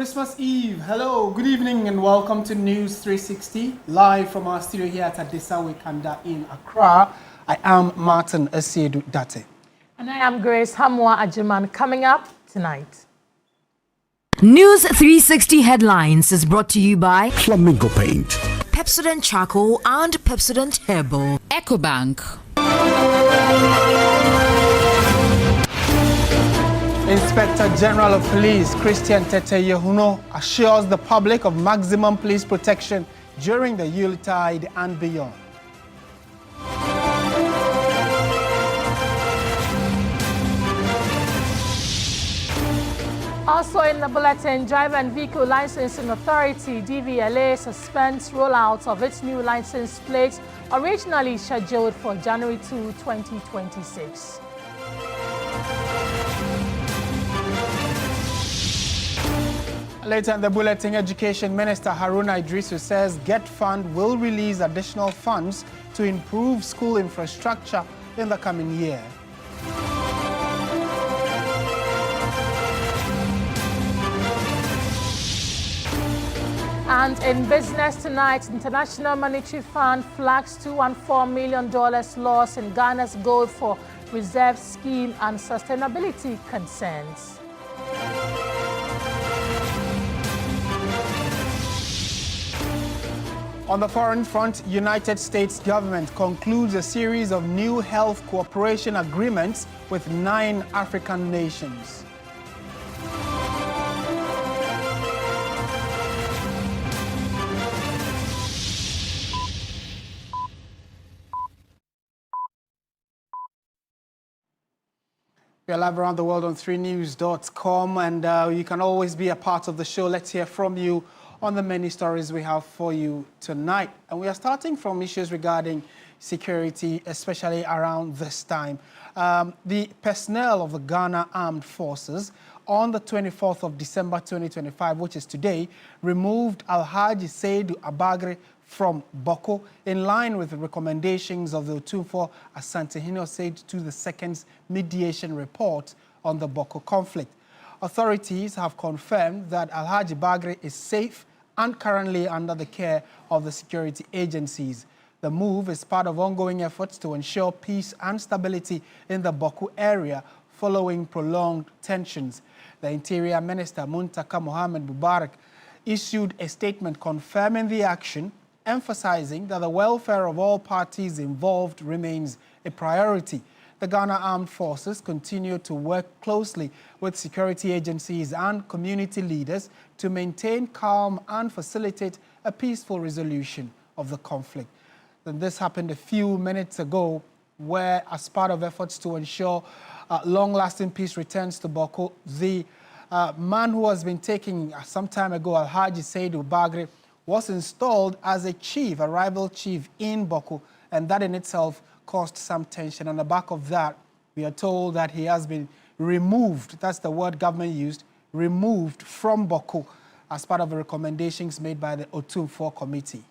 Christmas Eve. Hello, good evening, and welcome to News 360, live from our studio here at Adesawe Kanda in Accra. I am Martin Asiedu Date. And I am Grace Hamwa Ajiman. Coming up tonight. News 360 Headlines is brought to you by Flamingo Paint, Pepsodent Charcoal and Pepsodent Herbal, EcoBank. Inspector General of Police Christian Tete Yehuno assures the public of maximum police protection during the Yuletide and beyond. Also in the bulletin, Driver and Vehicle Licensing Authority DVLA suspends rollout of its new license plates originally scheduled for January 2, 2026. Later in the bulletin, Education Minister Haruna Idrisu says GET Fund will release additional funds to improve school infrastructure in the coming year. And in business tonight, International Monetary Fund flags $214 million loss in Ghana's gold for reserve scheme and sustainability concerns. On the foreign front, United States government concludes a series of new health cooperation agreements with 9 African nations. We are live around the world on 3news.com, and you can always be a part of the show. Let's hear from you on the many stories we have for you tonight. And we are starting from issues regarding security, especially around this time. The personnel of the Ghana Armed Forces on the 24th of December 2025, which is today, removed Alhaji Seydou Abagre from Boko in line with the recommendations of the Otumfuo Asantehene said to the second mediation report on the Boko conflict. Authorities have confirmed that Alhaji Bagre is safe and currently under the care of the security agencies. The move is part of ongoing efforts to ensure peace and stability in the Boko area following prolonged tensions. The Interior Minister Muntaka Mohamed Mubarak issued a statement confirming the action, emphasizing that the welfare of all parties involved remains a priority. The Ghana Armed Forces continue to work closely with security agencies and community leaders to maintain calm and facilitate a peaceful resolution of the conflict. And this happened a few minutes ago, where as part of efforts to ensure long-lasting peace returns to Boko, the man who has been taken some time ago, Alhaji Seydou Bagre, was installed as a chief, a rival chief in Boko, and that in itself caused some tension. On the back of that, we are told that he has been removed, that's the word government used, removed from Boko as part of the recommendations made by the Otumfuo Committee.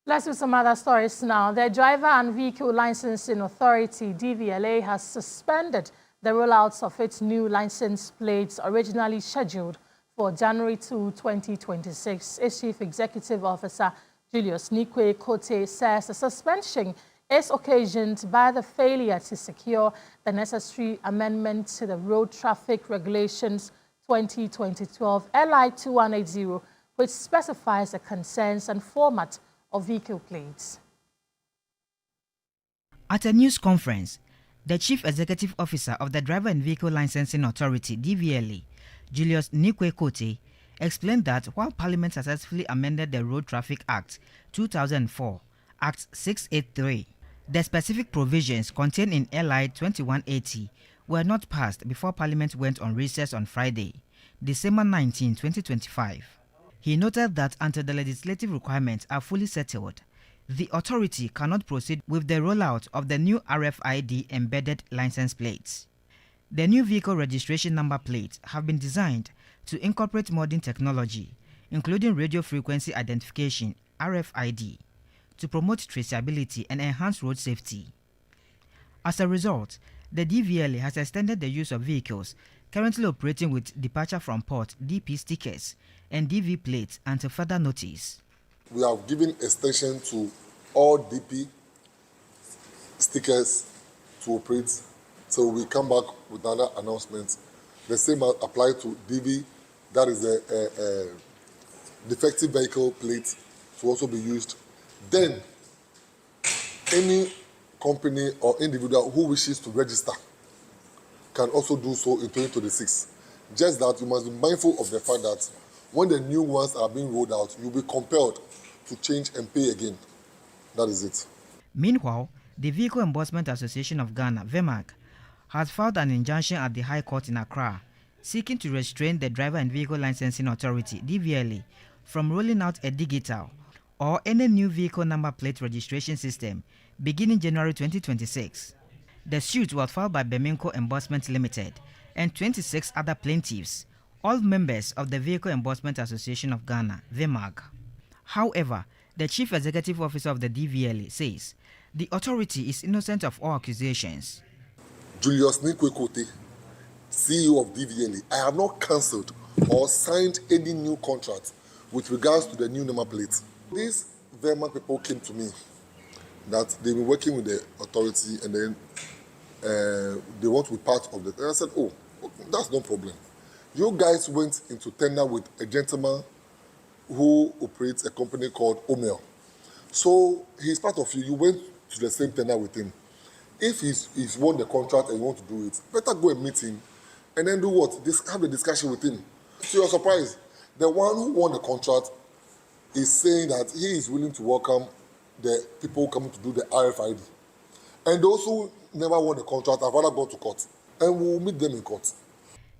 Let's do some other stories now. The Driver and Vehicle Licensing Authority, DVLA, has suspended the rollouts of its new license plates originally scheduled for January 2, 2026. Its Chief Executive Officer, Julius Nikwe Kote, says the suspension is occasioned by the failure to secure the necessary amendment to the Road Traffic Regulations 2012 LI 2180, which specifies the concerns and format of vehicle plates. At a news conference, the Chief Executive Officer of the Driver and Vehicle Licensing Authority, DVLA, Julius Nikwe Kote, explained that while Parliament successfully amended the Road Traffic Act 2004, Act 683, the specific provisions contained in LI 2180 were not passed before Parliament went on recess on Friday, December 19, 2025. He noted that until the legislative requirements are fully settled, the authority cannot proceed with the rollout of the new RFID embedded license plates. The new vehicle registration number plates have been designed to incorporate modern technology, including radio frequency identification (RFID), to promote traceability and enhance road safety. As a result, The DVLA has extended the use of vehicles currently operating with departure from port DP stickers and DV plates until further notice. We have given extension to all DP stickers to operate, so we come back with another announcement. The same apply to DV, that is a defective vehicle plate, to also be used. Then, any company or individual who wishes to register can also do so in 2026. Just that you must be mindful of the fact that when the new ones are being rolled out, you'll be compelled to change and pay again. That is it. Meanwhile, the Vehicle Enforcement Association of Ghana, VEMAG, has filed an injunction at the High Court in Accra, seeking to restrain the Driver and Vehicle Licensing Authority, DVLA, from rolling out a digital or any new vehicle number plate registration system beginning January 2026. The suit was filed by Beminco Enforcement Limited and 26 other plaintiffs, all members of the Vehicle Enforcement Association of Ghana, VEMAG. However, the Chief Executive Officer of the DVLA says the authority is innocent of all accusations. Julius Nikwekote, CEO of DVLA, I have not cancelled or signed any new contract with regards to the new number plate. These VEMAG people came to me that they've been working with the authority and then they want to be part of it. And I said, oh, that's no problem. You guys went into tender with a gentleman who operates a company called Omel. So he's part of you. You went to the same tender with him. If he's won the contract and you want to do it, better go and meet him and then do what? Have a discussion with him. To your surprise, the one who won the contract is saying that he is willing to welcome the people coming to do the RFID. And those who never won the contract have rather gone to court. And we'll meet them in court.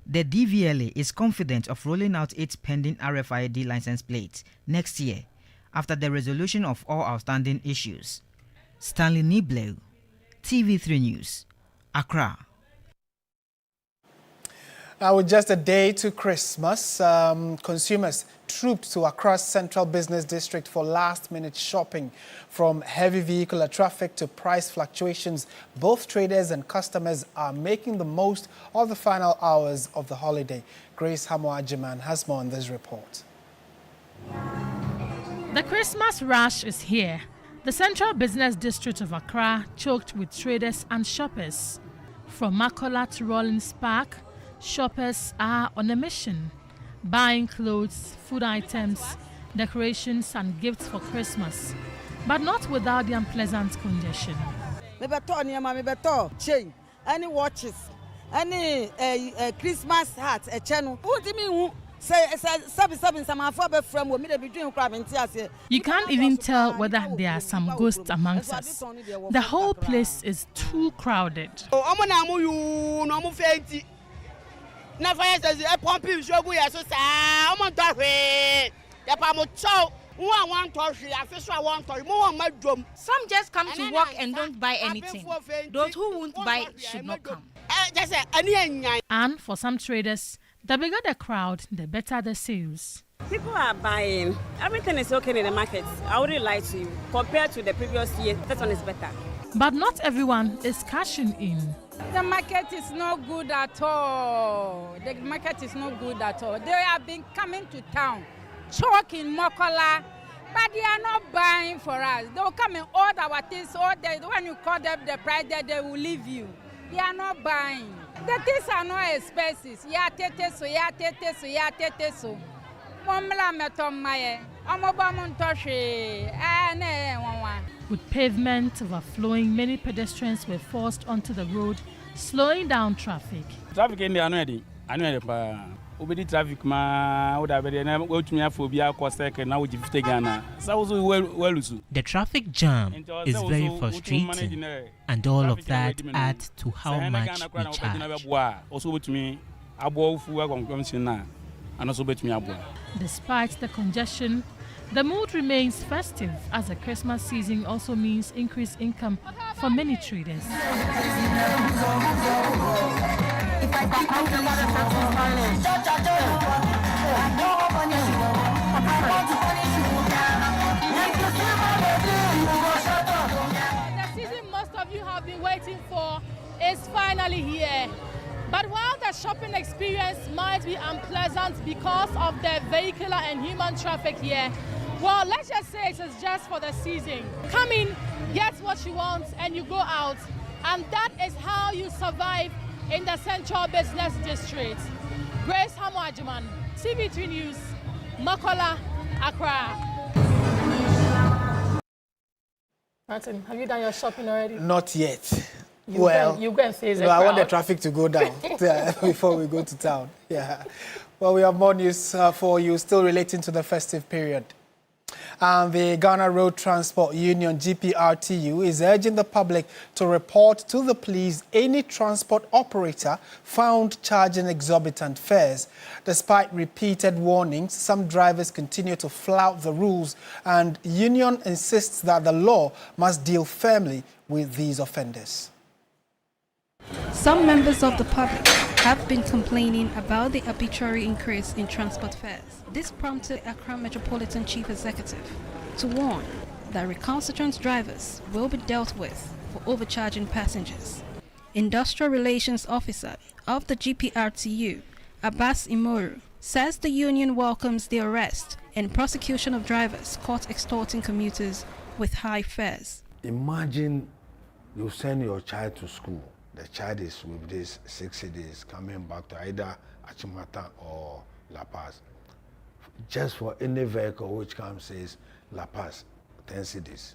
The DVLA is confident of rolling out its pending RFID license plate next year after the resolution of all outstanding issues. Stanley Niblew, TV3 News, Accra. With just a day to Christmas, consumers trooped to Accra's Central Business District for last-minute shopping. From heavy vehicular traffic to price fluctuations, both traders and customers are making the most of the final hours of the holiday. Grace Hamo-Ajiman has more on this report. The Christmas rush is here. The Central Business District of Accra choked with traders and shoppers. From Makola to Rollins Park, shoppers are on a mission, buying clothes, food items, decorations and gifts for Christmas, but not without the unpleasant congestion. Any watches, any Christmas hats, a channel. What do you mean? You can't even tell whether there are some ghosts amongst us. The whole place is too crowded. Some just come to work and don't buy anything. Those who won't buy should not come. And for some traders, the bigger the crowd, the better the sales. People are buying. Everything is okay in the market. I wouldn't lie to you. Compared to the previous year, this one is better. But not everyone is cashing in. The market is not good at all. The market is not good at all. They have been coming to town, choking Mokola, but they are not buying for us. They will come and order our things. When you call them the price, they will leave you. They are not buying. The things are not expensive. With pavement overflowing, many pedestrians were forced onto the road, slowing down traffic. Traffic in the traffic The traffic jam is very frustrating, and all of that adds to how much we charge. Despite the congestion, the mood remains festive as the Christmas season also means increased income for many traders. The season most of you have been waiting for is finally here. But while the shopping experience might be unpleasant because of the vehicular and human traffic here, well, let's just say it is just for the season. Come in, get what you want, and you go out. And that is how you survive in the Central Business District. Grace Hamwajiman, TV3 News, Makola, Accra. Martin, have you done your shopping already? Not yet. You go and face the I want the crowd. traffic to go down before we go to town. Yeah. Well, we have more news for you, still relating to the festive period. The Ghana Road Transport Union, GPRTU, is urging the public to report to the police any transport operator found charging exorbitant fares. Despite repeated warnings, some drivers continue to flout the rules, and union insists that the law must deal firmly with these offenders. Some members of the public have been complaining about the arbitrary increase in transport fares. This prompted Accra Metropolitan Chief Executive to warn that recalcitrant drivers will be dealt with for overcharging passengers. Industrial Relations Officer of the GPRTU, Abbas Imoru, says the union welcomes the arrest and prosecution of drivers caught extorting commuters with high fares. Imagine you send your child to school. The child is with this 60 days coming back to either Achimata or La Paz. Just for any vehicle which comes says La Paz, 10 cedis,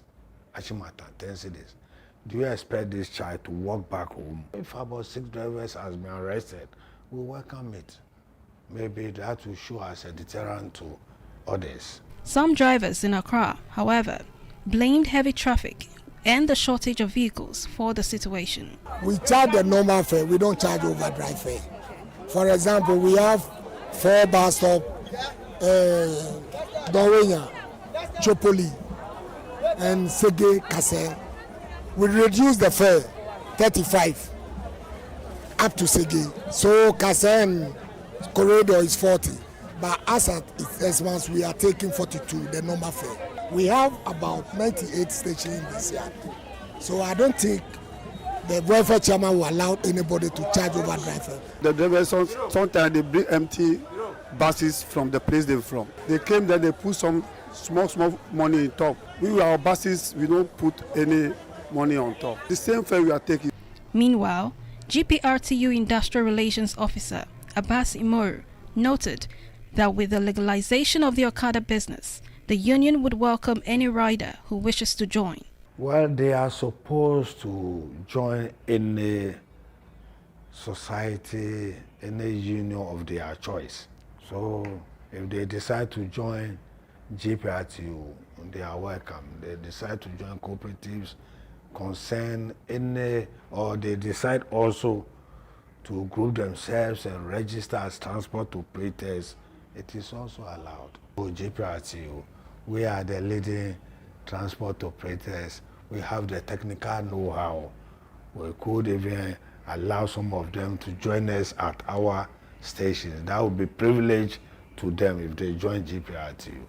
Achimata, 10 cedis. Do you expect this child to walk back home? If about 6 drivers has been arrested, we welcome it. Maybe that will show us a deterrent to others. Some drivers in Accra, however, blamed heavy traffic and the shortage of vehicles for the situation. We charge the normal fare, we don't charge overdrive fare. For example, we have 4 bus stops, Dowenya, Chopoli, and Sege Kase. We reduce the fare 35 up to Sege. So Kase and corridor is 40. But as at its essence, we are taking 42, the normal fare. We have about 98 stations in this year. So I don't think the welfare chairman will allow anybody to charge overdrive fare. The drivers, sometimes they bring empty buses from the place they're from. They came there, they put some small money on top. We, our buses, we don't put any money on top. The same fare we are taking. Meanwhile, GPRTU Industrial Relations Officer Abbas Imoru noted that with the legalization of the Okada business, the union would welcome any rider who wishes to join. Well, they are supposed to join any society, any union of their choice. So if they decide to join GPRTU, they are welcome. They decide to join cooperatives, concern any, or they decide also to group themselves and register as transport operators, it is also allowed. For GPRTU, we are the leading transport operators. We have the technical know-how. We could even allow some of them to join us at our stations. That would be a privilege to them if they join GPRTU.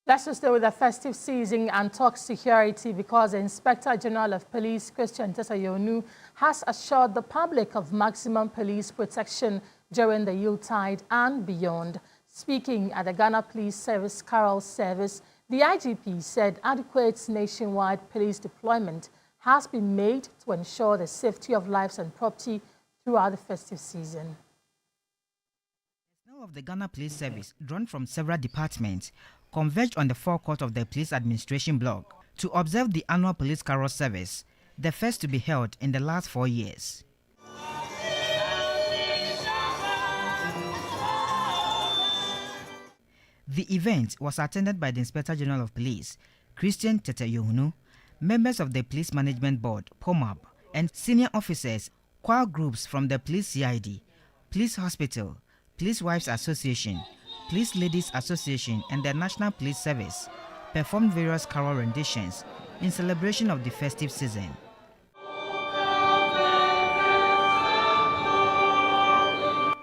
Let's just stay with the festive season and talk security, because the Inspector General of Police, Christian Tesayonu, has assured the public of maximum police protection during the Yuletide and beyond. Speaking at the Ghana Police Service Carol Service, the IGP said adequate nationwide police deployment has been made to ensure the safety of lives and property throughout the festive season. Personnel of the Ghana Police Service, drawn from several departments, converged on the forecourt of the Police Administration block to observe the annual Police Carol Service, the first to be held in the last 4 years. The event was attended by the Inspector General of Police, Christian Tesayonu, members of the Police Management Board, POMAB, and senior officers, choir groups from the Police CID, Police Hospital, Police Wives Association, Police Ladies Association, and the National Police Service performed various carol renditions in celebration of the festive season.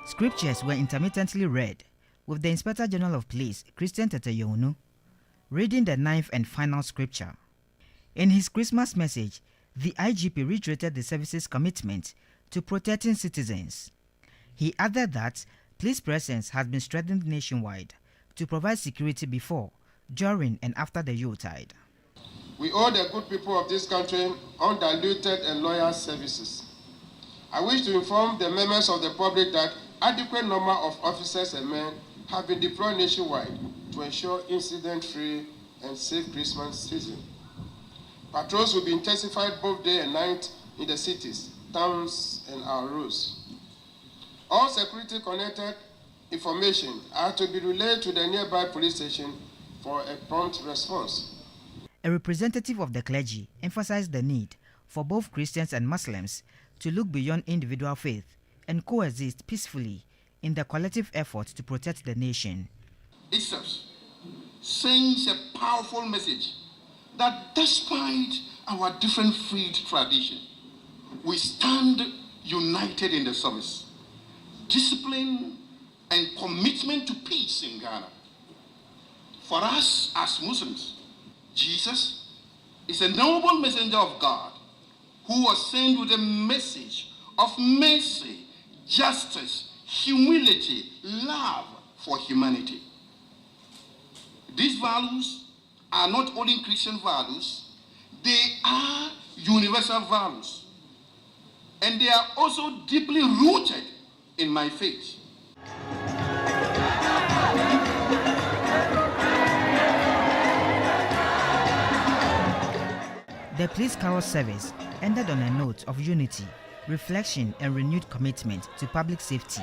Scriptures were intermittently read, with the Inspector General of Police, Christian Tesayonu, reading the 9th and final scripture. In his Christmas message, The IGP reiterated the service's commitment to protecting citizens. He added that police presence has been strengthened nationwide to provide security before, during and after the Yuletide. We owe the good people of this country undiluted and loyal services. I wish to inform the members of the public that adequate number of officers and men have been deployed nationwide to ensure incident-free and safe Christmas season. Patrols will be intensified both day and night in the cities, towns, and our roads. All security-connected information are to be relayed to the nearby police station for a prompt response. A representative of the clergy emphasized the need for both Christians and Muslims to look beyond individual faith and coexist peacefully in the collective effort to protect the nation. It sends a powerful message that despite our different faith tradition, we stand united in the service, discipline, and commitment to peace in Ghana. For us as Muslims, Jesus is a noble messenger of God who was sent with a message of mercy, justice, humility, love for humanity. These values are not only Christian values, they are universal values. And they are also deeply rooted in my faith. The police carol service ended on a note of unity, reflection, and renewed commitment to public safety.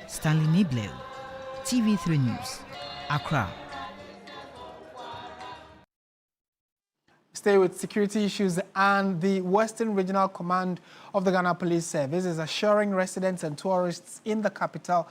Stanley Nibleu, TV3 News, Accra. Stay with security issues, and the Western Regional Command of the Ghana Police Service is assuring residents and tourists in the capital,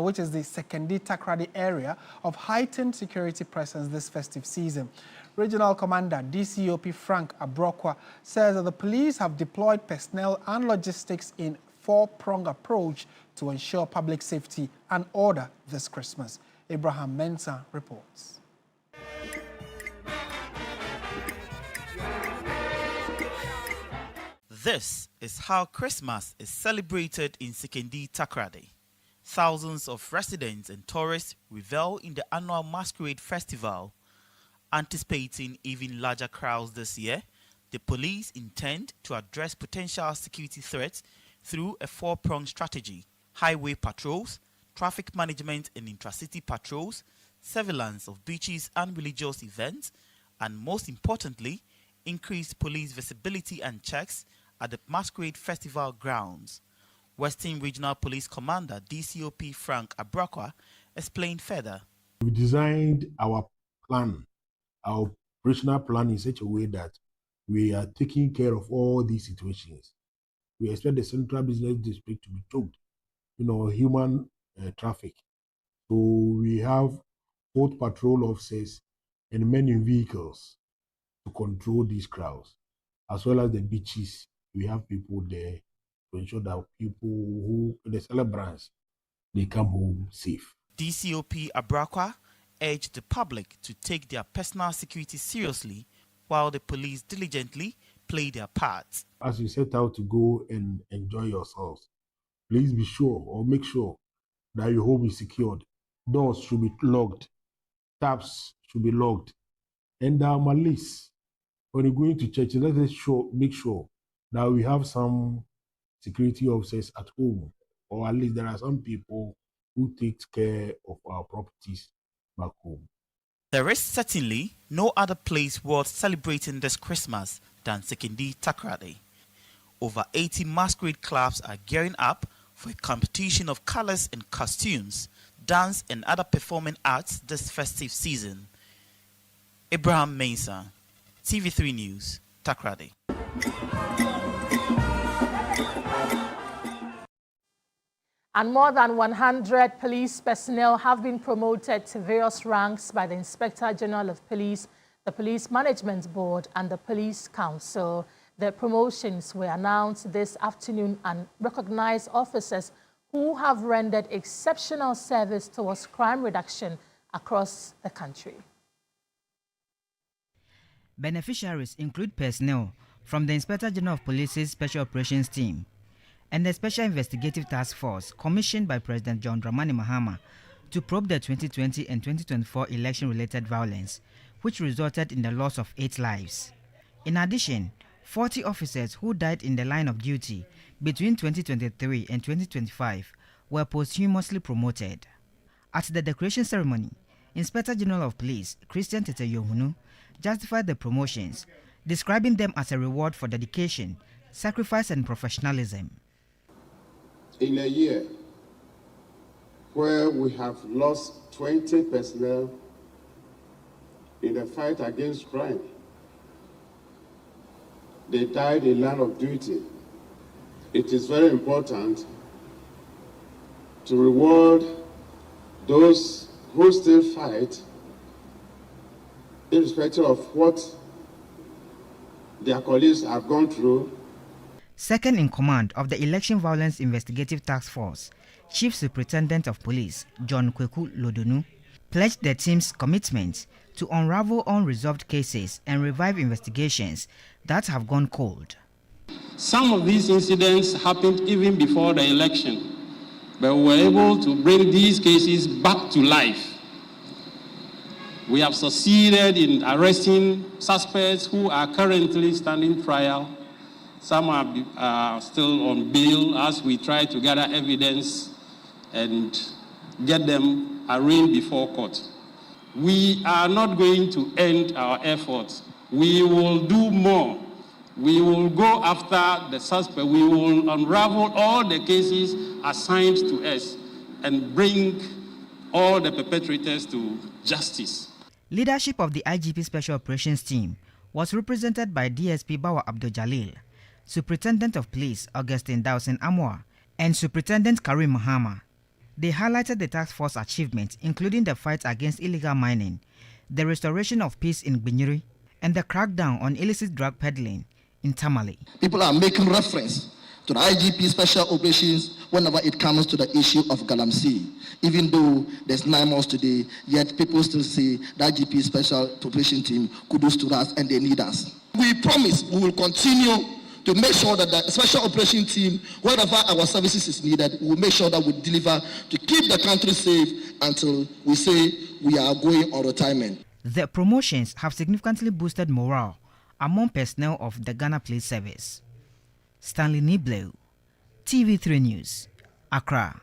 which is the Sekendi Takrady area, of heightened security presence this festive season. Regional Commander DCOP Frank Abrokwa says that the police have deployed personnel and logistics in four-pronged approach to ensure public safety and order this Christmas. Abraham Mensah reports. This is how Christmas is celebrated in Sekendi Takrady. Thousands of residents and tourists revel in the annual Masquerade Festival. Anticipating even larger crowds this year, the police intend to address potential security threats through a four-pronged strategy: highway patrols, traffic management and intracity patrols, surveillance of beaches and religious events, and most importantly, increased police visibility and checks at the Masquerade Festival grounds. Western Regional Police Commander DCOP Frank Abrokwa explained further. We designed our plan, our operational plan, in such a way that we are taking care of all these situations. We expect the Central Business District to be choked, human traffic. So we have both patrol officers and men in vehicles to control these crowds, as well as the beaches. We have people there to ensure that the celebrants, they come home safe. DCOP Abrokwa urged the public to take their personal security seriously while the police diligently play their part. As you set out to go and enjoy yourselves, please be sure or make sure that your home is secured. Doors should be locked, taps should be locked, and at least when you're going to church, let us make sure that we have some security officers at home, or at least there are some people who take care of our properties back home. There is certainly no other place worth celebrating this Christmas than Sekendi Takrady. Over 80 masquerade clubs are gearing up for a competition of colors and costumes, dance and other performing arts this festive season. Abraham Mensah, TV3 News, Takrady. And more than 100 police personnel have been promoted to various ranks by the Inspector General of Police, the Police Management Board, and the Police Council. The promotions were announced this afternoon and recognize officers who have rendered exceptional service towards crime reduction across the country. Beneficiaries include personnel from the Inspector General of Police's Special Operations Team and the Special Investigative Task Force commissioned by President John Dramani Mahama to probe the 2020 and 2024 election-related violence, which resulted in the loss of 8 lives. In addition, 40 officers who died in the line of duty between 2023 and 2025 were posthumously promoted. At the decoration ceremony, Inspector General of Police Christian Tete Yohunu justified the promotions, describing them as a reward for dedication, sacrifice and professionalism. In a year where we have lost 20 personnel in the fight against crime, they died in line of duty. It is very important to reward those who still fight, irrespective of what their colleagues have gone through. Second in command of the Election Violence Investigative Task Force, Chief Superintendent of Police John Kweku Lodonu pledged the team's commitment to unravel unresolved cases and revive investigations that have gone cold. Some of these incidents happened even before the election, but we were able to bring these cases back to life. We have succeeded in arresting suspects who are currently standing trial. Some are still on bail as we try to gather evidence and get them arraigned before court. We are not going to end our efforts. We will do more. We will go after the suspect. We will unravel all the cases assigned to us and bring all the perpetrators to justice. Leadership of the IGP Special Operations Team was represented by DSP Bawa Abdul Jalil, Superintendent of Police Augustine Dawson Amwa, and Superintendent Karim Mahama. They highlighted the task force achievements, including the fight against illegal mining, the restoration of peace in Binyuri, and the crackdown on illicit drug peddling in Tamale. People are making reference to the IGP Special Operations whenever it comes to the issue of Galamsey. Even though there's 9 months today, yet people still say the IGP Special Operations Team kudos to us and they need us. We promise we will continue to make sure that the Special Operations Team, wherever our services is needed, we will make sure that we deliver to keep the country safe until we say we are going on retirement. The promotions have significantly boosted morale among personnel of the Ghana Police Service. Stanley Niblo, TV3 News, Accra.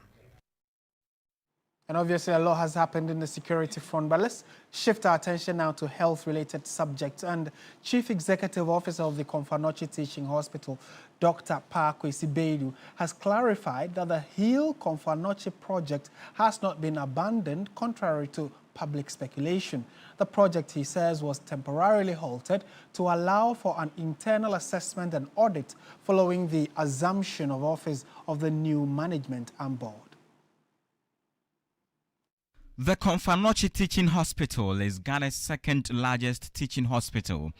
And obviously a lot has happened in the security front, but let's shift our attention now to health-related subjects. And Chief Executive Officer of the Komfanoche Teaching Hospital, Dr. Pakwesi Beidu, has clarified that the Heal Komfanoche project has not been abandoned, contrary to public speculation. The project, he says, was temporarily halted to allow for an internal assessment and audit following the assumption of office of the new management and board. The Komfanoche Teaching Hospital is Ghana's second largest teaching hospital.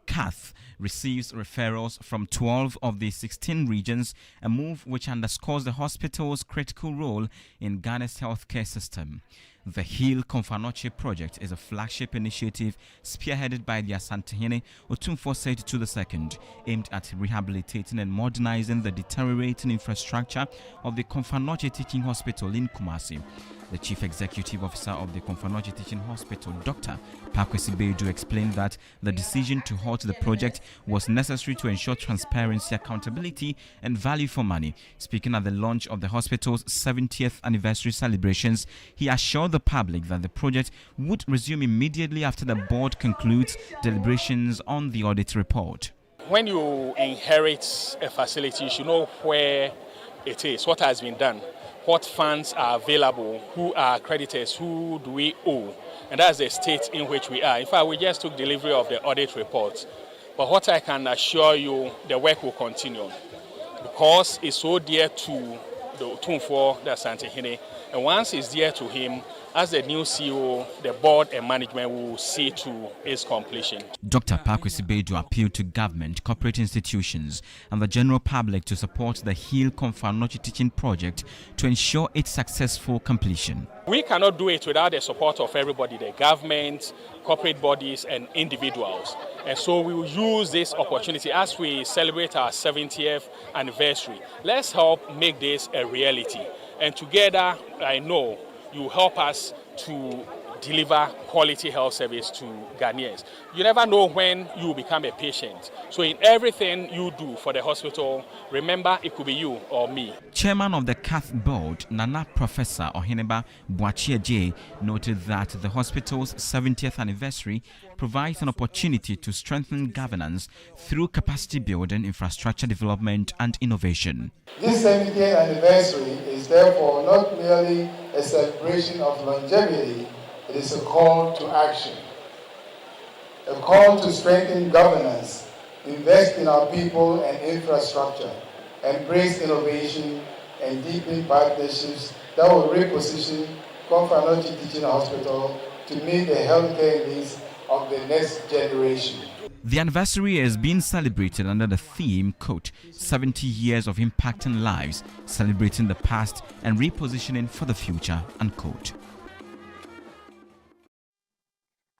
CATH receives referrals from 12 of the 16 regions, a move which underscores the hospital's critical role in Ghana's healthcare system. The Heal Komfanoche project is a flagship initiative spearheaded by the Asantehene Otumfuo Seitu II, aimed at rehabilitating and modernizing the deteriorating infrastructure of the Komfanoche Teaching Hospital in Kumasi. The Chief Executive Officer of the Komfanoche Teaching Hospital, Dr. Pakwesi Beidu, explained that the decision to halt the project was necessary to ensure transparency, accountability, and value for money. Speaking at the launch of the hospital's 70th anniversary celebrations, he assured the public that the project would resume immediately after the board concludes deliberations on the audit report. When you inherit a facility, you should know where it is, what has been done, what funds are available, who are creditors, who do we owe, and that's the state in which we are. In fact, we just took delivery of the audit report. But what I can assure you, the work will continue because it's so dear to the Otumfuo, the Asantehene, and once it's dear to him, as the new CEO, the board and management will see to its completion. Dr. Pakwesi Bedu appealed to government, corporate institutions, and the general public to support the Heal Komfanochi teaching project to ensure its successful completion. We cannot do it without the support of everybody, the government, corporate bodies, and individuals. And so we will use this opportunity as we celebrate our 70th anniversary. Let's help make this a reality. And together, I know you will help us to deliver quality health service to Ghanaians. You never know when you become a patient. So in everything you do for the hospital, remember it could be you or me. Chairman of the CAF board, Nana Professor Oheneba Boachie noted that the hospital's 70th anniversary provides an opportunity to strengthen governance through capacity building, infrastructure development and innovation. This 70th anniversary is therefore not merely a celebration of longevity, it is a call to action, a call to strengthen governance, invest in our people and infrastructure, embrace innovation, and deepen partnerships that will reposition Komfanochi Teaching Hospital to meet the healthcare needs of the next generation. The anniversary is being celebrated under the theme, quote, 70 years of impacting lives, celebrating the past and repositioning for the future, unquote.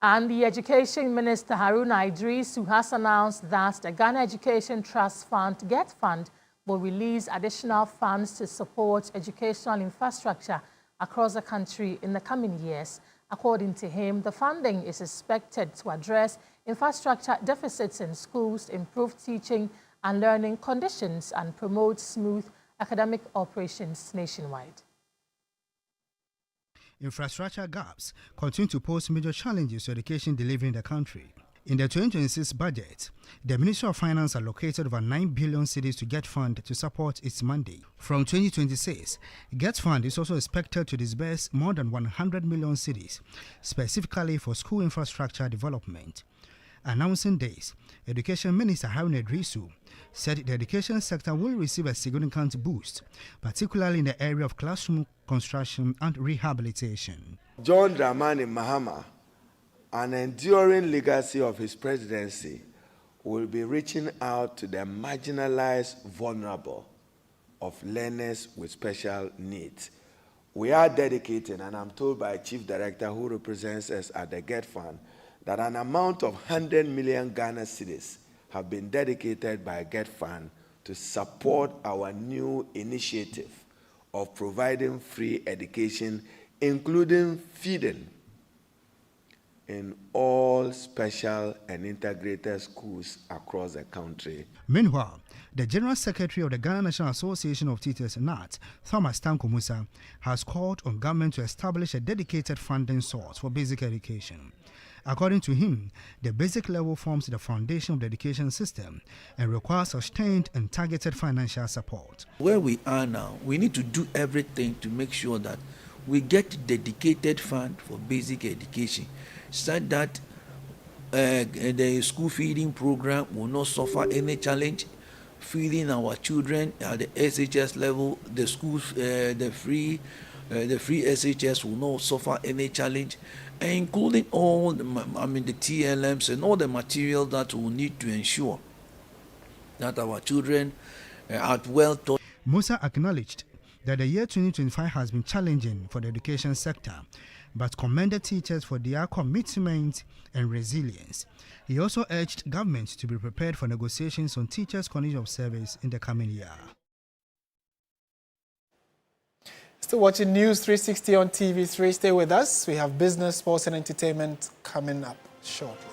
And the Education Minister Haruna Idris, who has announced that the Ghana Education Trust Fund, GET Fund, will release additional funds to support educational infrastructure across the country in the coming years. According to him, the funding is expected to address infrastructure deficits in schools, improve teaching and learning conditions, and promote smooth academic operations nationwide. Infrastructure gaps continue to pose major challenges to education delivery in the country. In the 2026 budget, the Ministry of Finance allocated over 9 billion cedis to GET Fund to support its mandate. From 2026, GET Fund is also expected to disburse more than 100 million cedis, specifically for school infrastructure development. Announcing this, Education Minister Haruna Idrisu said the education sector will receive a significant boost, particularly in the area of classroom construction and rehabilitation. John Dramani Mahama, an enduring legacy of his presidency, will be reaching out to the marginalized, vulnerable of learners with special needs. We are dedicating, and I'm told by Chief Director who represents us at the GET Fund, that an amount of 100 million Ghana cedis have been dedicated by GET Fund to support our new initiative of providing free education, including feeding, in all special and integrated schools across the country. Meanwhile, the General Secretary of the Ghana National Association of Teachers, NAT, Thomas Tanko Musa, has called on government to establish a dedicated funding source for basic education. According to him, the basic level forms the foundation of the education system and requires sustained and targeted financial support. Where we are now, we need to do everything to make sure that we get dedicated fund for basic education, so that the school feeding program will not suffer any challenge. Feeding our children at the SHS level, the schools, the free SHS will not suffer any challenge, including all the TLMs and all the material that we need to ensure that our children are well taught. Musa acknowledged that the year 2025 has been challenging for the education sector, but commended teachers for their commitment and resilience. He also urged government to be prepared for negotiations on teachers' condition of service in the coming year. Still watching News 360 on TV3. Stay with us. We have business, sports and entertainment coming up shortly.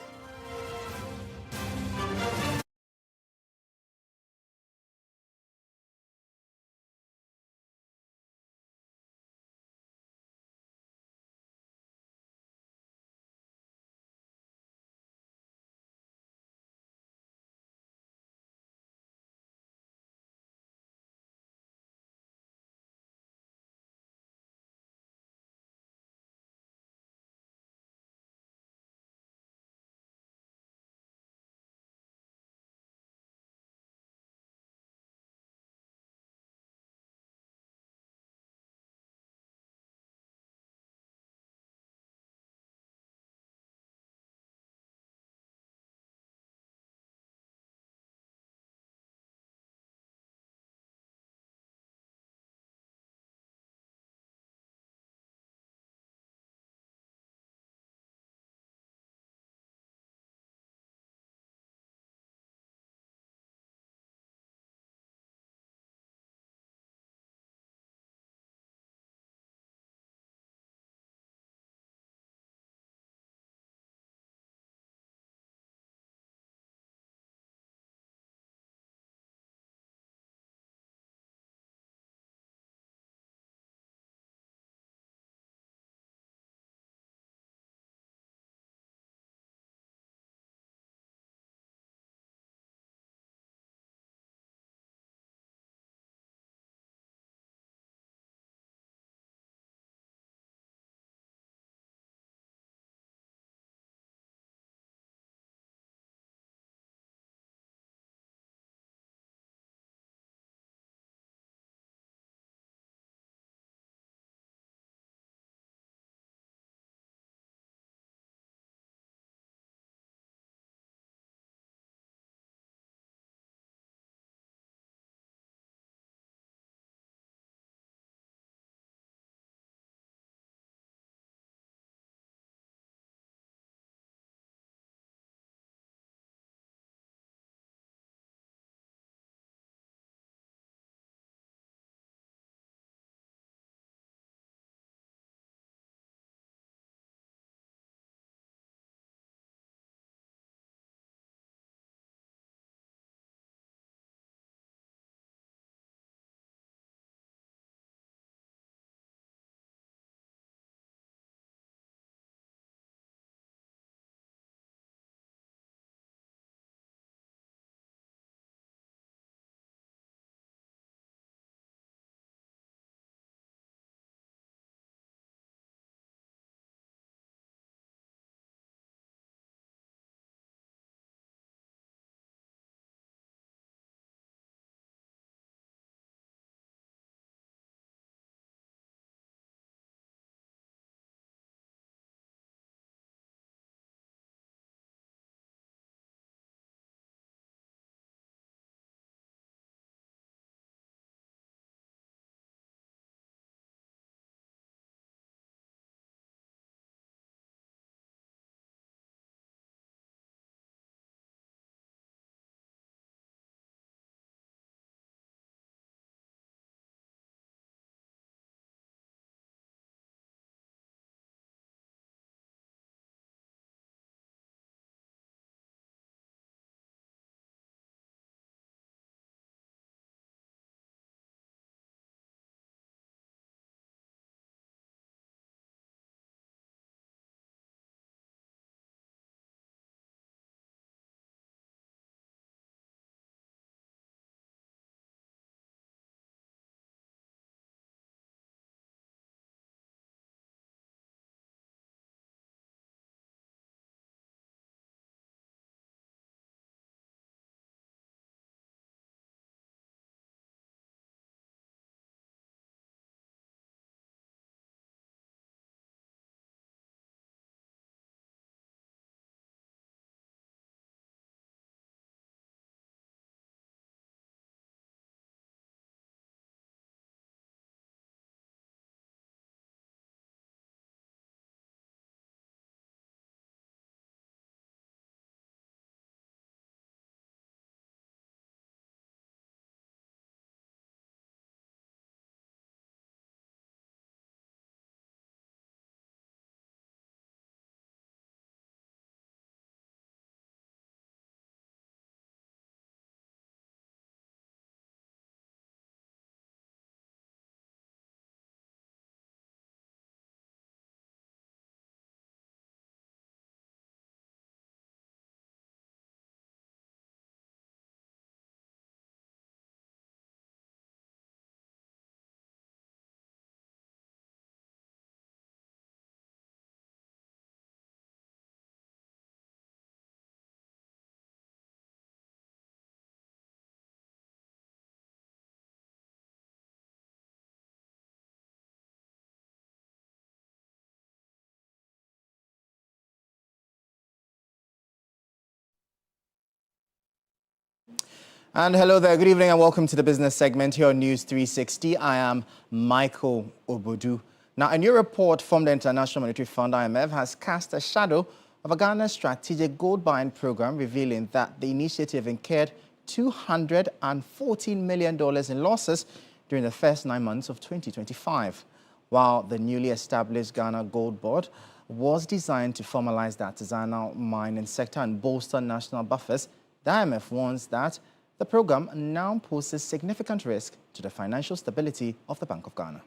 And hello there, good evening and welcome to the business segment here on News 360. I am Michael Obodu. Now, a new report from the International Monetary Fund, IMF, has cast a shadow of a Ghana strategic gold buying program, revealing that the initiative incurred $214 million in losses during the first 9 months of 2025. While the newly established Ghana Gold Board was designed to formalize the artisanal mining sector and bolster national buffers, the IMF warns that the program now poses significant risk to the financial stability of the Bank of Ghana.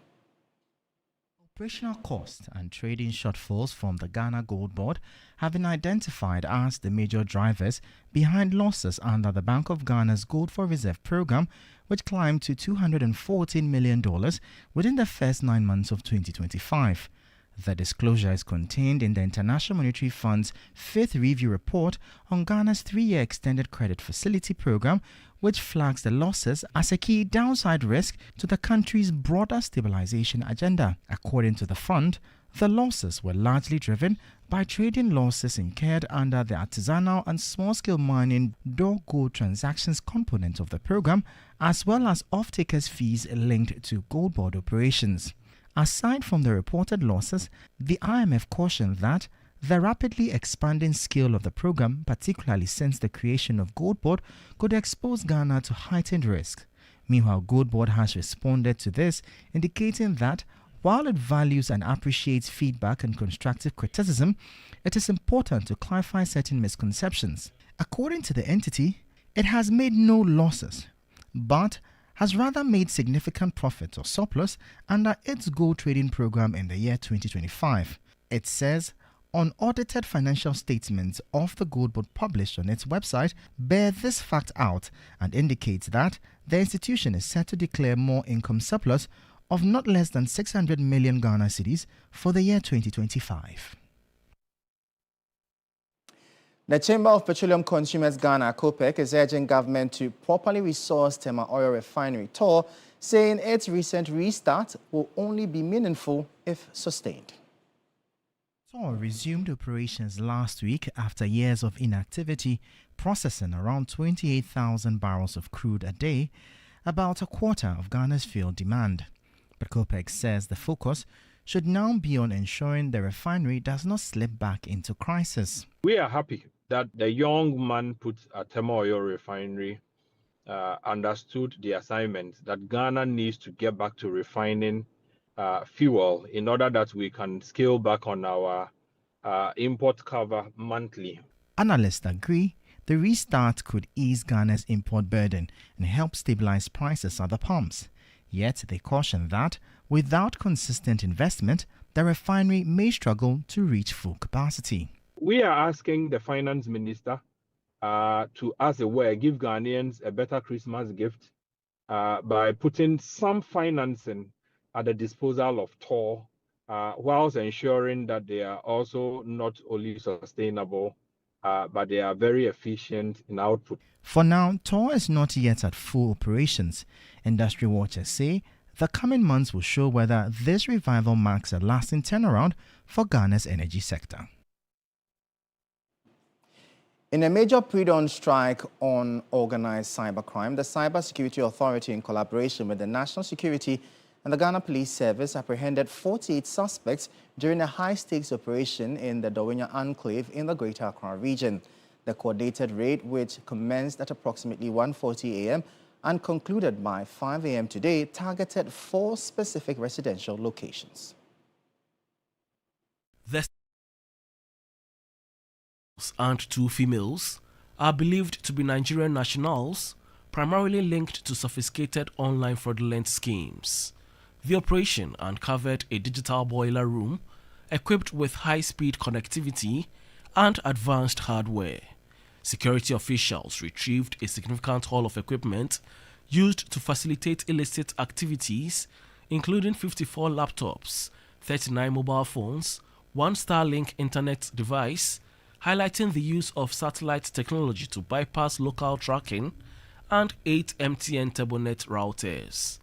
Operational costs and trading shortfalls from the Ghana Gold Board have been identified as the major drivers behind losses under the Bank of Ghana's Gold for Reserve program, which climbed to $214 million within the first 9 months of 2025. The disclosure is contained in the International Monetary Fund's fifth review report on Ghana's 3-year extended credit facility program, which flags the losses as a key downside risk to the country's broader stabilization agenda. According to the fund, the losses were largely driven by trading losses incurred under the artisanal and small-scale mining door gold transactions component of the program, as well as off-takers' fees linked to gold board operations. Aside from the reported losses, the IMF cautioned that the rapidly expanding scale of the program, particularly since the creation of Gold Board, could expose Ghana to heightened risk. Meanwhile, Gold Board has responded to this, indicating that while it values and appreciates feedback and constructive criticism, it is important to clarify certain misconceptions. According to the entity, it has made no losses, but has rather made significant profits or surplus under its gold trading program in the year 2025. It says unaudited financial statements of the Gold Board published on its website bear this fact out and indicates that the institution is set to declare more income surplus of not less than 600 million Ghana cedis for the year 2025. The Chamber of Petroleum Consumers Ghana, COPEC, is urging government to properly resource Tema Oil Refinery TOR, saying its recent restart will only be meaningful if sustained. TOR resumed operations last week after years of inactivity, processing around 28,000 barrels of crude a day, about a quarter of Ghana's fuel demand. But COPEC says the focus should now be on ensuring the refinery does not slip back into crisis. We are happy that the young man put a Tema Oil Refinery understood the assignment that Ghana needs to get back to refining fuel in order that we can scale back on our import cover monthly. Analysts agree the restart could ease Ghana's import burden and help stabilize prices at the pumps. Yet they caution that without consistent investment, the refinery may struggle to reach full capacity. We are asking the finance minister to, as it were, give Ghanaians a better Christmas gift by putting some financing at the disposal of TOR, whilst ensuring that they are also not only sustainable, but they are very efficient in output. For now, TOR is not yet at full operations. Industry watchers say the coming months will show whether this revival marks a lasting turnaround for Ghana's energy sector. In a major pre-dawn strike on organized cybercrime, the Cybersecurity Authority, in collaboration with the National Security and the Ghana Police Service, apprehended 48 suspects during a high-stakes operation in the Dawenya Enclave in the Greater Accra region. The coordinated raid, which commenced at approximately 1:40 a.m. and concluded by 5 a.m. today, targeted 4 specific residential locations. The and 2 females are believed to be Nigerian nationals, primarily linked to sophisticated online fraudulent schemes. The operation uncovered a digital boiler room equipped with high-speed connectivity and advanced hardware. Security officials retrieved a significant haul of equipment used to facilitate illicit activities, including 54 laptops, 39 mobile phones, 1 Starlink internet device, highlighting the use of satellite technology to bypass local tracking, and 8 MTN TurboNet routers.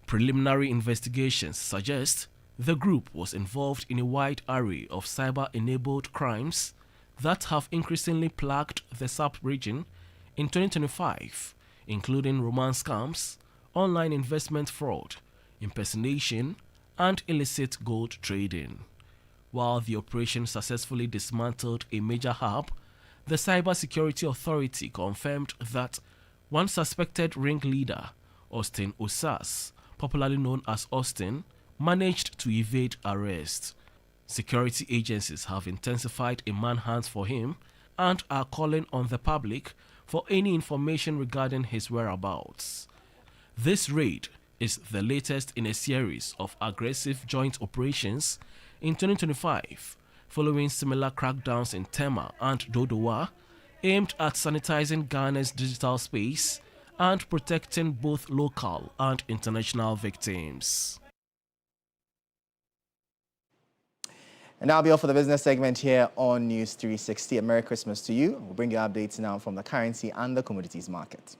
Preliminary investigations suggest the group was involved in a wide array of cyber-enabled crimes that have increasingly plagued the sub-region in 2025, including romance scams, online investment fraud, impersonation, and illicit gold trading. While the operation successfully dismantled a major hub, the Cybersecurity Authority confirmed that one suspected ringleader, Austin Osas, popularly known as Austin, managed to evade arrest. Security agencies have intensified a manhunt for him and are calling on the public for any information regarding his whereabouts. This raid is the latest in a series of aggressive joint operations in 2025, following similar crackdowns in Tema and Dodowa, aimed at sanitizing Ghana's digital space and protecting both local and international victims. And that'll be all for the business segment here on News 360. A Merry Christmas to you. We'll bring you updates now from the currency and the commodities market.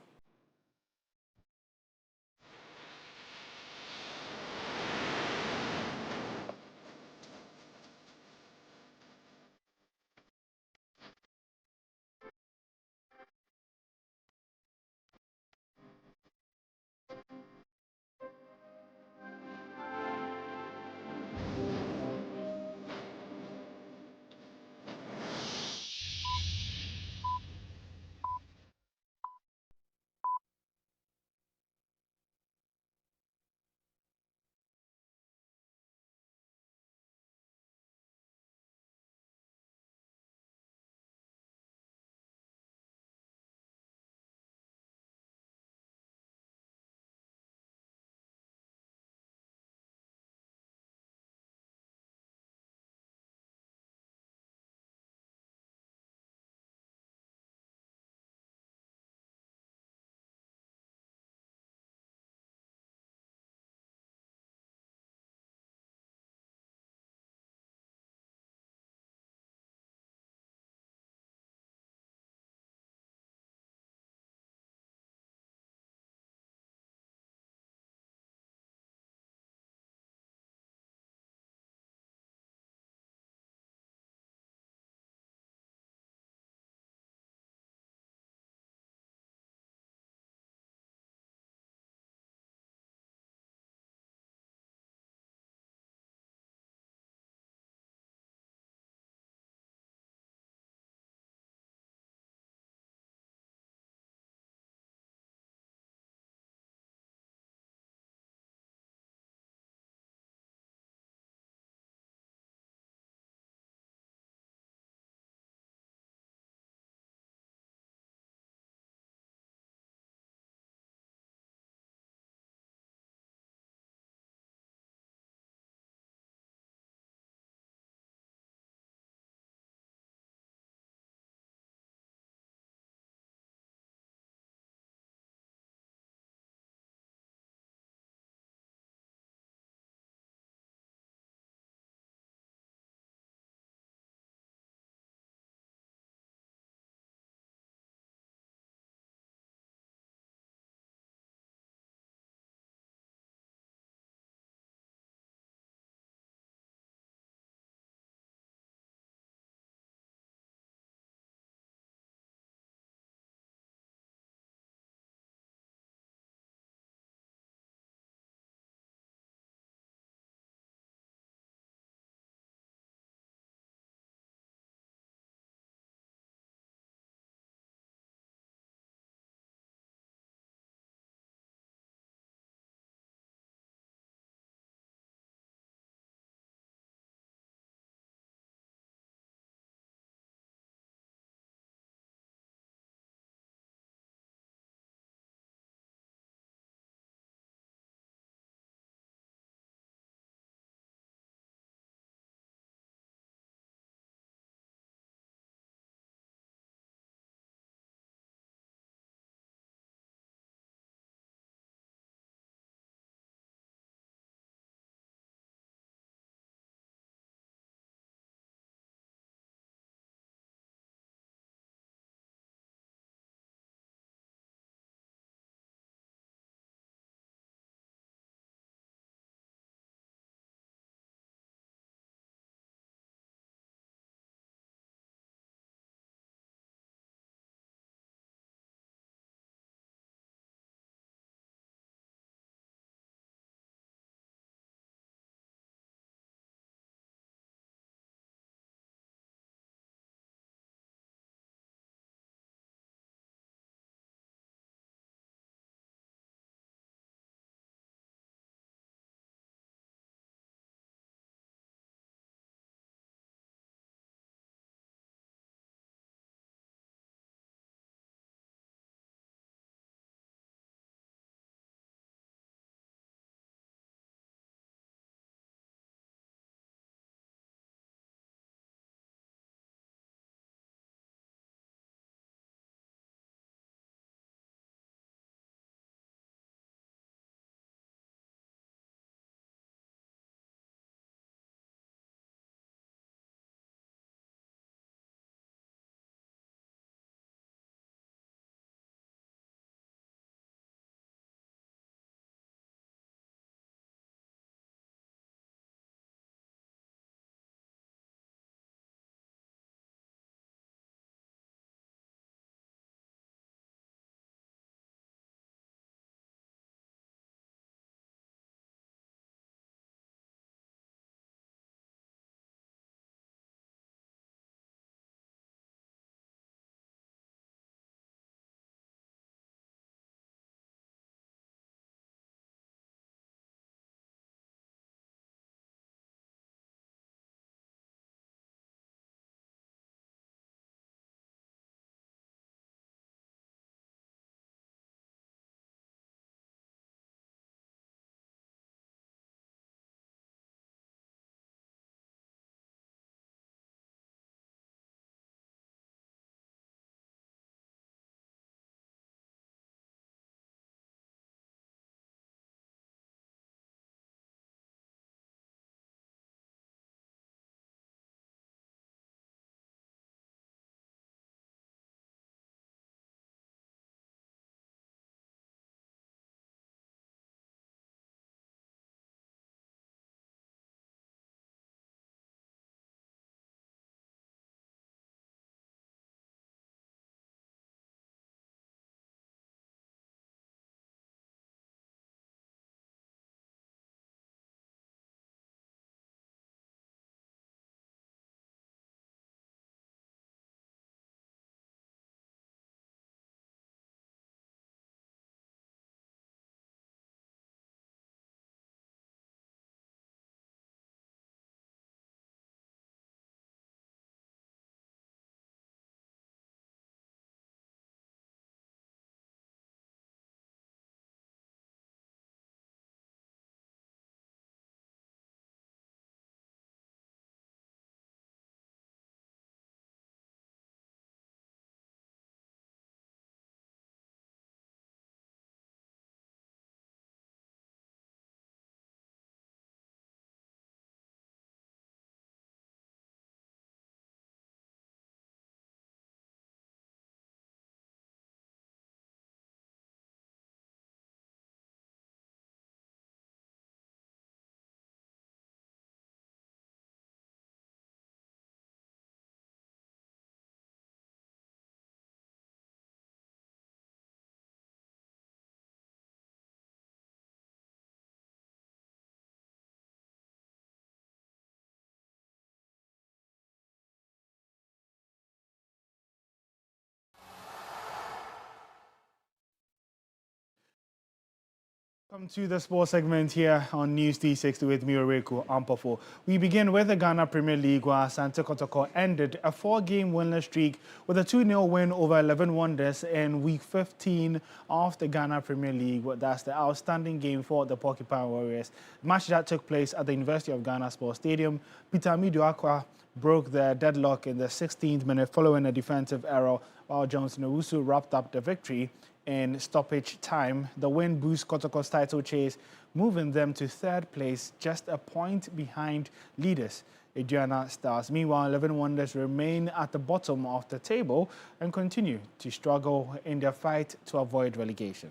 Welcome to the sports segment here on News360 with me, Oreku Ampofo. We begin with the Ghana Premier League where Asante Kotoko ended a 4-game winless streak with a 2-0 win over 11 Wonders in Week 15 of the Ghana Premier League. That's the outstanding game for the Porcupine Warriors. The match that took place at the University of Ghana Sports Stadium. Peter Miduakwa broke the deadlock in the 16th minute following a defensive error, while Johnson Owusu wrapped up the victory in stoppage time. The win boosts Kotoko's title chase, moving them to 3rd place, just a point behind leaders Aduana Stars. Meanwhile, 11 Wonders remain at the bottom of the table and continue to struggle in their fight to avoid relegation.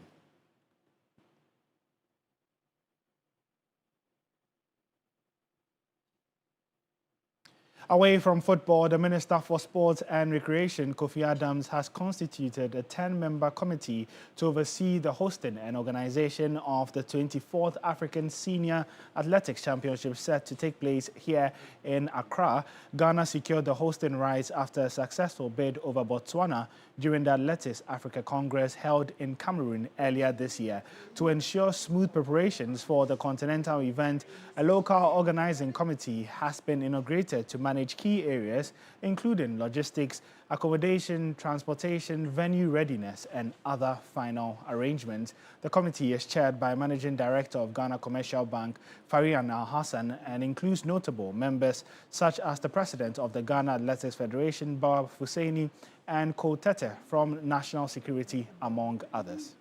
Away from football, the Minister for Sports and Recreation, Kofi Adams, has constituted a 10-member committee to oversee the hosting and organization of the 24th African Senior Athletics Championship set to take place here in Accra. Ghana secured the hosting rights after a successful bid over Botswana during the Athletics Africa Congress held in Cameroon earlier this year. To ensure smooth preparations for the continental event, a local organizing committee has been inaugurated to manage key areas, including logistics, accommodation, transportation, venue readiness, and other final arrangements. The committee is chaired by Managing Director of Ghana Commercial Bank, Farian Al-Hassan, and includes notable members such as the President of the Ghana Athletics Federation, Bawa Fuseini, and Ko Tete from National Security, among others.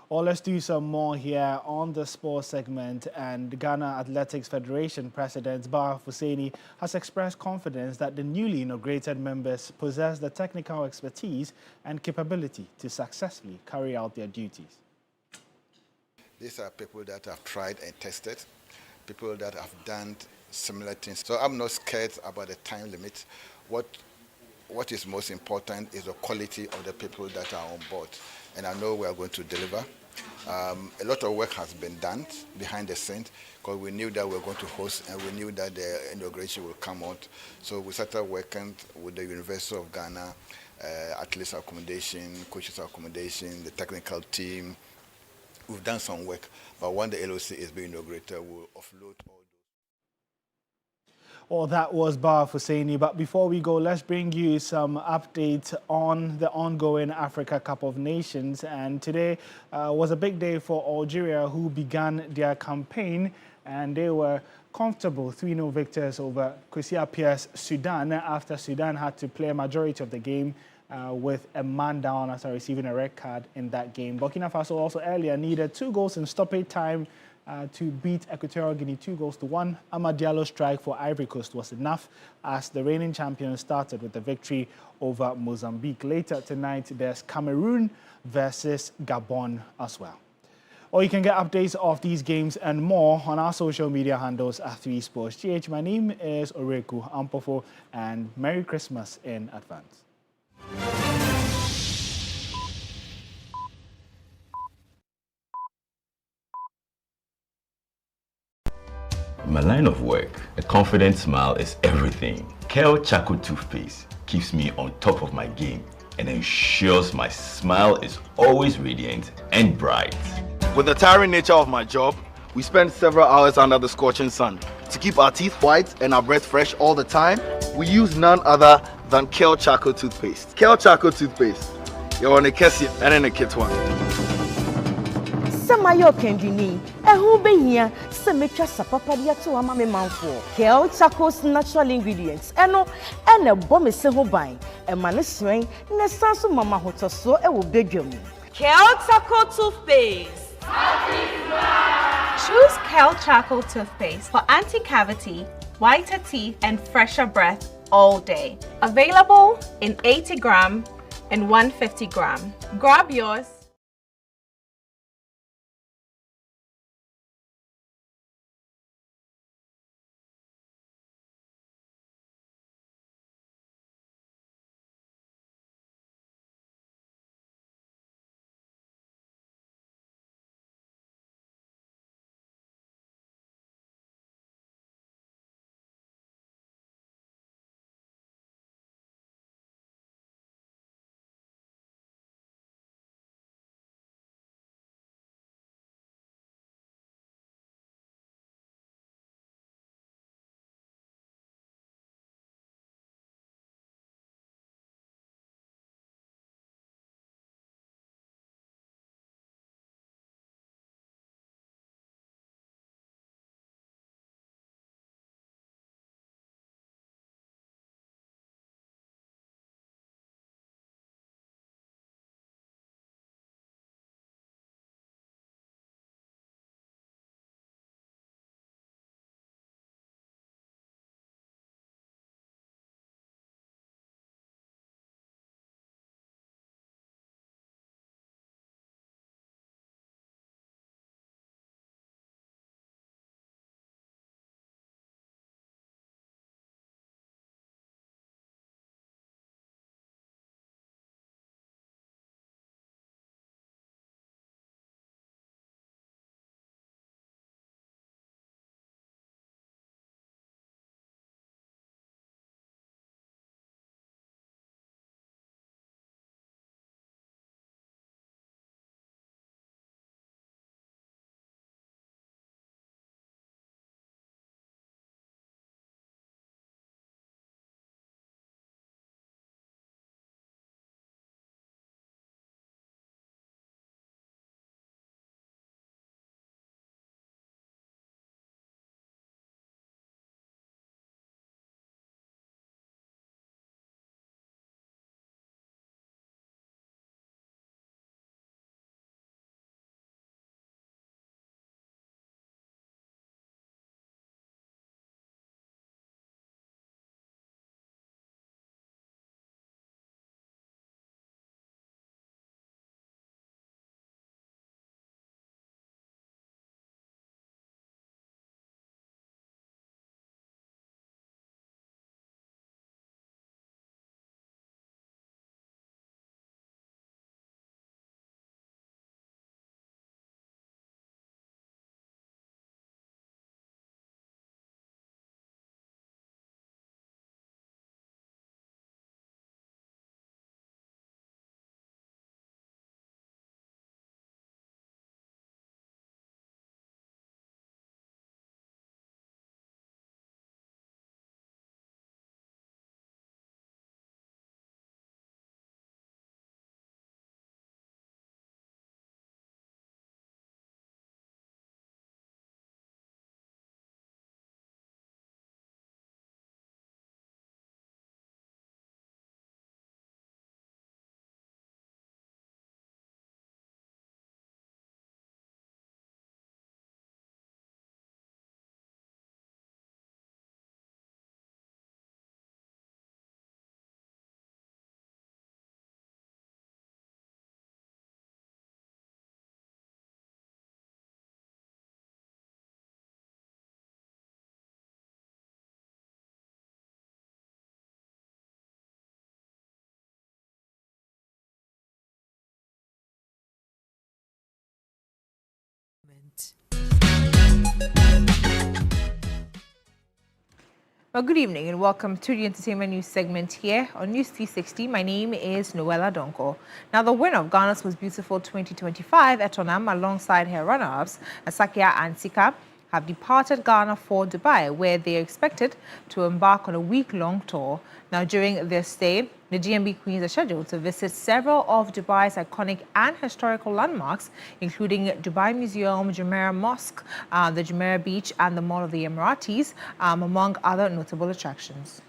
Well, let's do some more here on the sports segment. And Ghana Athletics Federation President Bawa Fuseini has expressed confidence that the newly inaugurated members possess the technical expertise and capability to successfully carry out their duties. These are people that have tried and tested, people that have done similar things. So I'm not scared about the time limit. What is most important is the quality of the people that are on board. And I know we are going to deliver. A lot of work has been done behind the scenes because we knew that we were going to host and we knew that the inauguration will come out. So we started working with the University of Ghana, athletes accommodation, coaches accommodation, the technical team. We've done some work, but when the LOC is being inaugurated, we'll offload all. Well, that was Bawa Fuseini. But before we go, let's bring you some updates on the ongoing Africa Cup of Nations. And today was a big day for Algeria, who began their campaign, and they were comfortable 3-0 victors over Kwesi Appiah's Sudan after Sudan had to play a majority of the game with a man down after receiving a red card in that game. Burkina Faso also earlier needed 2 goals in stoppage time to beat Equatorial Guinea 2-1. Amad Diallo's strike for Ivory Coast was enough as the reigning champions started with the victory over Mozambique. Later tonight, there's Cameroon versus Gabon as well. Or you can get updates of these games and more on our social media handles at 3Sports. My name is Oreku Ampofo, and Merry Christmas in advance. In my line of work, a confident smile is everything. Kale Charcoal Toothpaste keeps me on top of my game and ensures my smile is always radiant and bright. With the tiring nature of my job, we spend several hours under the scorching sun. To keep our teeth white and our breath fresh all the time, we use none other than Kale Charcoal Toothpaste. Kale Charcoal Toothpaste. You're on a Kessie and in a kit one. Samayo Kendini, a who be here, Semetra Sapapadia to a mammy mouthful. Kale Charcoal's natural ingredients, and a bomb is several buying, a man swing, Nesasu Mama Hoto so a will beg you. Kale Charcoal Toothpaste. Choose Kale Charcoal Toothpaste for anti-cavity, whiter teeth, and fresher breath all day. Available in 80 gram and 150 gram. Grab yours entertainment. Well, good evening and welcome to the entertainment news segment here on News 360. My name is Noella Donko. Now, the winner of Ghana's Most Beautiful 2025, Etonam, alongside her runner-ups, Asakia and Sika, have departed Ghana for Dubai, where they are expected to embark on a week-long tour. Now, during their stay, the GMB Queens are scheduled to visit several of Dubai's iconic and historical landmarks, including Dubai Museum, Jumeirah Mosque, the Jumeirah Beach, and the Mall of the Emiratis, among other notable attractions.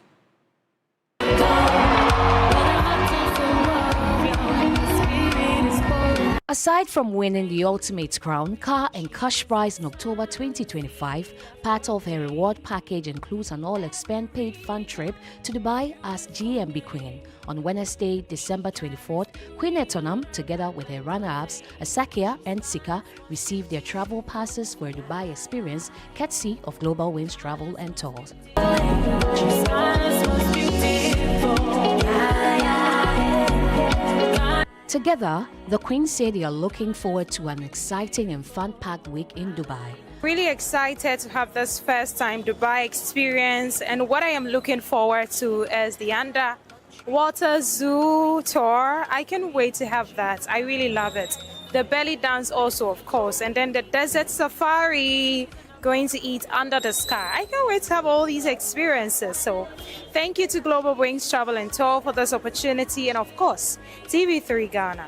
Aside from winning the Ultimate Crown, Car and Cash Prize in October 2025, part of her reward package includes an all-expense-paid fun trip to Dubai as GMB Queen. On Wednesday, December 24th, Queen Etonam, together with her runner-ups, Asakia and Sika, received their travel passes for a Dubai experience, courtesy of Global Wings Travel and Tours. Together, the Queens say they are looking forward to an exciting and fun-packed week in Dubai. Really excited to have this first-time Dubai experience, and what I am looking forward to is the underwater zoo tour. I can't wait to have that. I really love it. The belly dance also, of course, and then the desert safari, going to eat under the sky. I can't wait to have all these experiences. So thank you to Global Wings Travel and Tour for this opportunity, and of course, TV3 Ghana.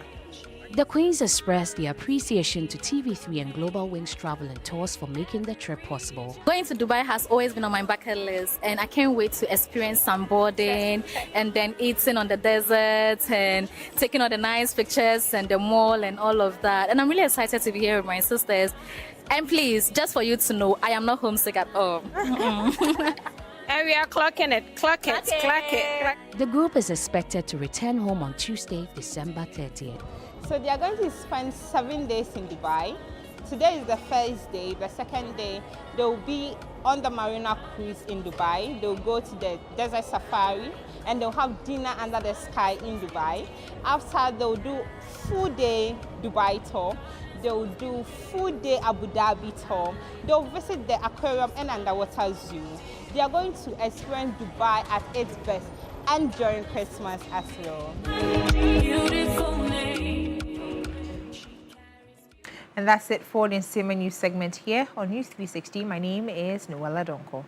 The Queens expressed their appreciation to TV3 and Global Wings Travel and Tours for making the trip possible. Going to Dubai has always been on my bucket list, and I can't wait to experience sunboarding and then eating on the desert and taking all the nice pictures and the mall and all of that. And I'm really excited to be here with my sisters. And please, just for you to know, I am not homesick at all. And we are clocking it. Clock it. The group is expected to return home on Tuesday, December 30th. So they are going to spend 7 days in Dubai. Today is the first day. The second day, they will be on the Marina cruise in Dubai. They'll go to the desert safari and they'll have dinner under the sky in Dubai. After, they'll do full-day Dubai tour. They'll do full-day Abu Dhabi tour. They'll visit the aquarium and underwater zoo. They are going to experience Dubai at its best and during Christmas as well. And that's it for the entertainment news segment here on News 360. My name is Noella Donko.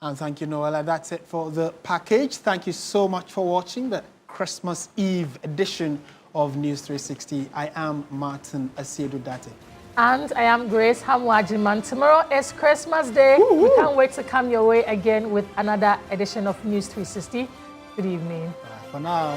And thank you, Noella. That's it for the package. Thank you so much for watching the Christmas Eve edition of News 360. I am Martin Asiedu Date. And I am Grace Hamwajiman. Tomorrow is Christmas Day. We can't wait to come your way again with another edition of News 360. Good evening. Bye for now.